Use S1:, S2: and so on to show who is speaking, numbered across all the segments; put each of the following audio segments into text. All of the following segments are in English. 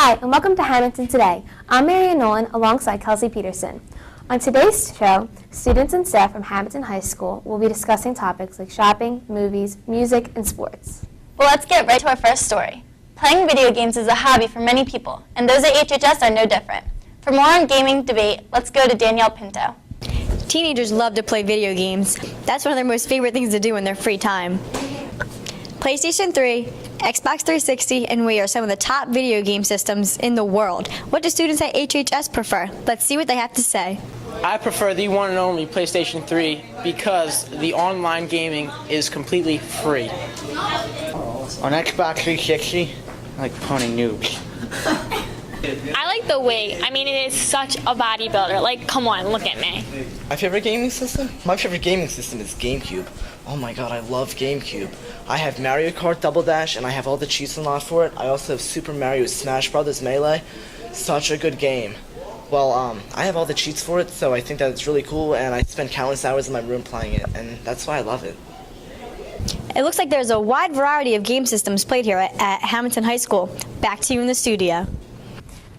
S1: Hi, and welcome to Hamilton Today. I'm Marianne Nolan alongside Kelsey Peterson. On today's show, students and staff from Hamilton High School will be discussing topics like shopping, movies, music, and sports.
S2: Well, let's get right to our first story. Playing video games is a hobby for many people, and those at HHS are no different. For more on gaming debate, let's go to Danielle Pinto.
S3: Teenagers love to play video games. That's one of their most favorite things to do in their free time. PlayStation 3, Xbox 360, and Wii are some of the top video game systems in the world. What do students at HHS prefer? Let's see what they have to say.
S4: I prefer the one and only PlayStation 3 because the online gaming is completely free.
S5: On Xbox 360, I like pwning noobs.
S6: I like the Wii. I mean, it is such a bodybuilder. Like, come on, look at me.
S7: My favorite gaming system? My favorite gaming system is GameCube. Oh my god, I love GameCube. I have Mario Kart Double Dash, and I have all the cheats unlocked for it. I also have Super Mario Smash Bros. Melee. Such a good game. Well, I have all the cheats for it, so I think that it's really cool, and I spend countless hours in my room playing it, and that's why I love it.
S3: It looks like there's a wide variety of game systems played here at Hamilton High School. Back to you in the studio.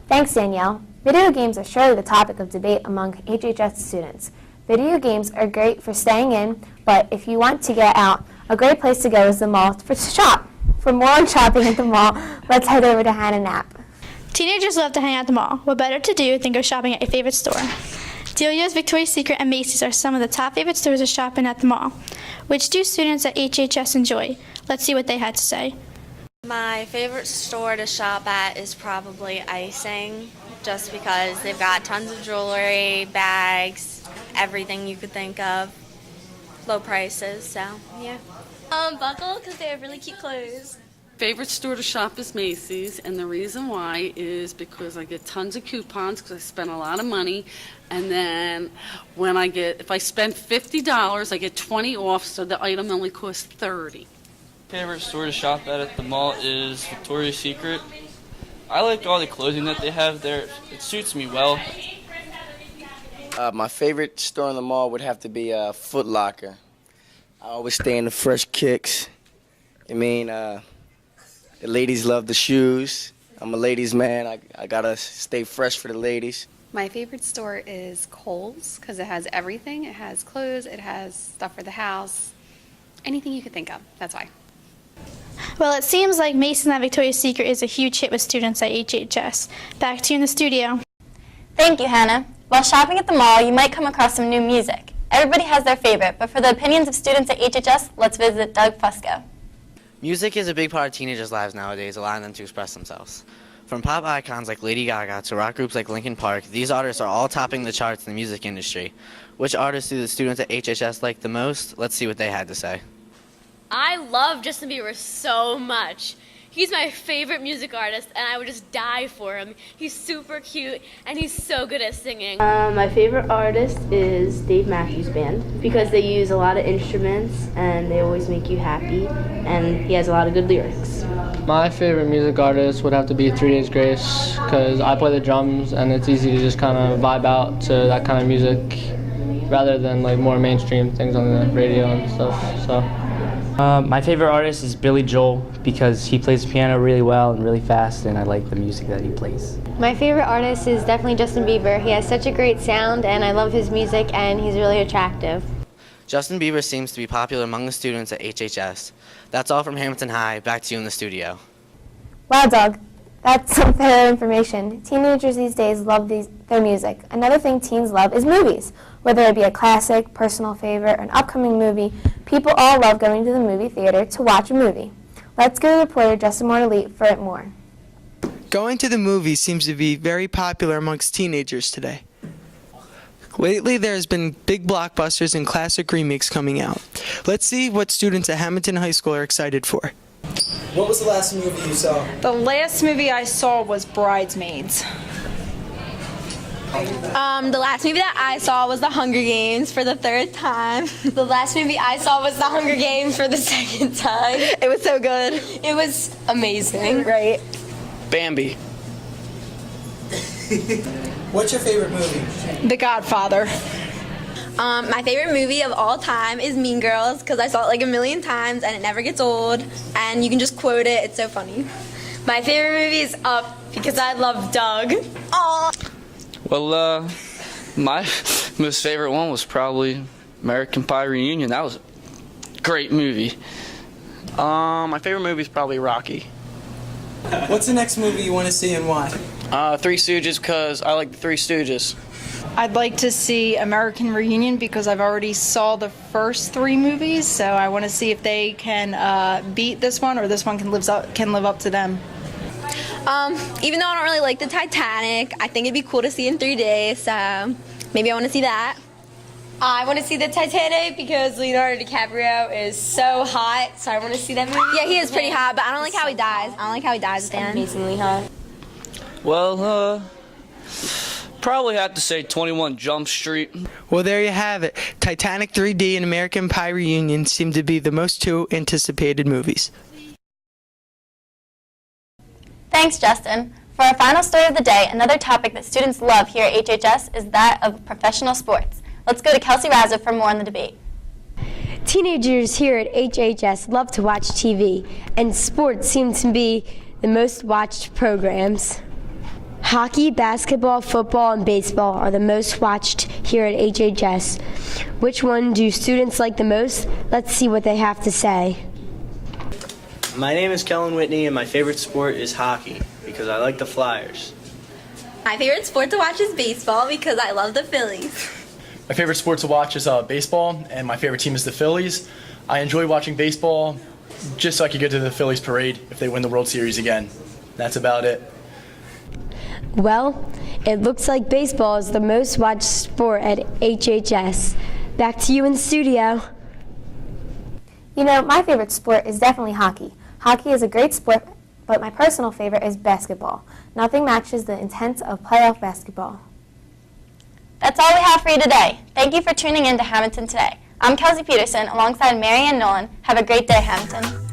S1: Thanks, Danielle. Video games are surely the topic of debate among HHS students. Video games are great for staying in, but if you want to get out, a great place to go is the mall to shop. For more on shopping at the mall, let's head over to Hannah Knapp.
S8: Teenagers love to hang out at the mall. What better to do than go shopping at your favorite store? Delia's, Victoria's Secret, and Macy's are some of the top favorite stores to shop in at the mall. Which do students at HHS enjoy? Let's see what they had to say.
S9: My favorite store to shop at is probably Icing, just because they've got tons of jewelry, bags, everything you could think of, low prices, so yeah.
S10: Buckle, because they have really cute clothes.
S11: Favorite store to shop is Macy's, and the reason why is because I get tons of coupons because I spend a lot of money, and then if I spend $50, I get 20 off, so the item only costs $30.
S12: Favorite store to shop at the mall is Victoria's Secret. I like all the clothing that they have there. It suits me well.
S5: My favorite store in the mall would have to be Foot Locker. I always stay in the fresh kicks. I mean, the ladies love the shoes. I'm a ladies' man. I gotta stay fresh for the ladies.
S13: My favorite store is Kohl's because it has everything. It has clothes, it has stuff for the house, anything you could think of. That's why.
S8: Well, it seems like Macy's and Victoria's Secret is a huge hit with students at HHS. Back to you in the studio.
S2: Thank you, Hannah. While shopping at the mall, you might come across some new music. Everybody has their favorite, but for the opinions of students at HHS, let's visit Doug Fusco.
S14: Music is a big part of teenagers' lives nowadays, allowing them to express themselves. From pop icons like Lady Gaga to rock groups like Linkin Park, these artists are all topping the charts in the music industry. Which artists do the students at HHS like the most? Let's see what they had to say.
S10: I love Justin Bieber so much. He's my favorite music artist, and I would just die for him. He's super cute, and he's so good at singing.
S15: My favorite artist is Dave Matthews Band because they use a lot of instruments, and they always make you happy, and he has a lot of good lyrics.
S16: My favorite music artist would have to be 3 Days Grace because I play the drums, and it's easy to just kind of vibe out to that kind of music rather than like more mainstream things on the radio and stuff. So.
S17: My favorite artist is Billy Joel because he plays the piano really well and really fast, and I like the music that he plays.
S18: My favorite artist is definitely Justin Bieber. He has such a great sound, and I love his music, and he's really attractive.
S14: Justin Bieber seems to be popular among the students at HHS. That's all from Hamilton High. Back to you in the studio.
S1: Wow, Doug. That's some fair information. Teenagers these days love their music. Another thing teens love is movies. Whether it be a classic, personal favorite, or an upcoming movie, people all love going to the movie theater to watch a movie. Let's go to reporter Justin Morley for it more.
S19: Going to the movies seems to be very popular amongst teenagers today. Lately, there has been big blockbusters and classic remakes coming out. Let's see what students at Hamilton High School are excited for.
S20: What was the last movie you saw?
S21: The last movie I saw was Bridesmaids.
S22: The last movie that I saw was The Hunger Games for the third time. The last movie I saw was The Hunger Games for the second time. It was so good. It was amazing.
S21: Right.
S19: Bambi.
S20: What's your favorite movie?
S21: The Godfather.
S22: My favorite movie of all time is Mean Girls because I saw it like a million times and it never gets old and you can just quote it. It's so funny. My favorite movie is Up because I love Doug. Aw.
S12: Well, my most favorite one was probably American Pie Reunion. That was a great movie.
S4: My favorite movie is probably Rocky.
S20: What's the next movie you want to see and why?
S4: Three Stooges, because I like the Three Stooges.
S21: I'd like to see American Reunion because I've already saw the first 3 movies, so I want to see if they can beat this one or this one can live up to them.
S22: Even though I don't really like the Titanic, I think it'd be cool to see in 3D, so maybe I want to see that. I want to see the Titanic because Leonardo DiCaprio is so hot, so I want to see that movie. Yeah, he is pretty hot, but I don't like how he dies. I don't like how he dies at the end.
S18: Amazingly hot.
S12: Well, probably have to say 21 Jump Street.
S19: Well, there you have it. Titanic 3D and American Pie Reunion seem to be the most 2 anticipated movies.
S2: Thanks, Justin. For our final story of the day, another topic that students love here at HHS is that of professional sports. Let's go to Kelsey Razza for more on the debate.
S18: Teenagers here at HHS love to watch TV, and sports seem to be the most watched programs. Hockey, basketball, football, and baseball are the most watched here at HHS. Which one do students like the most? Let's see what they have to say.
S6: My name is Kellen Whitney, and my favorite sport is hockey because I like the Flyers.
S22: My favorite sport to watch is baseball because I love the Phillies.
S23: My favorite sport to watch is baseball, and my favorite team is the Phillies. I enjoy watching baseball just so I could go to the Phillies parade if they win the World Series again. That's about it.
S18: Well, it looks like baseball is the most watched sport at HHS. Back to you in studio.
S1: You know, my favorite sport is definitely hockey. Hockey is a great sport, but my personal favorite is basketball. Nothing matches the intent of playoff basketball.
S2: That's all we have for you today. Thank you for tuning in to Hamilton Today. I'm Kelsey Peterson alongside Marianne Nolan. Have a great day, Hamilton.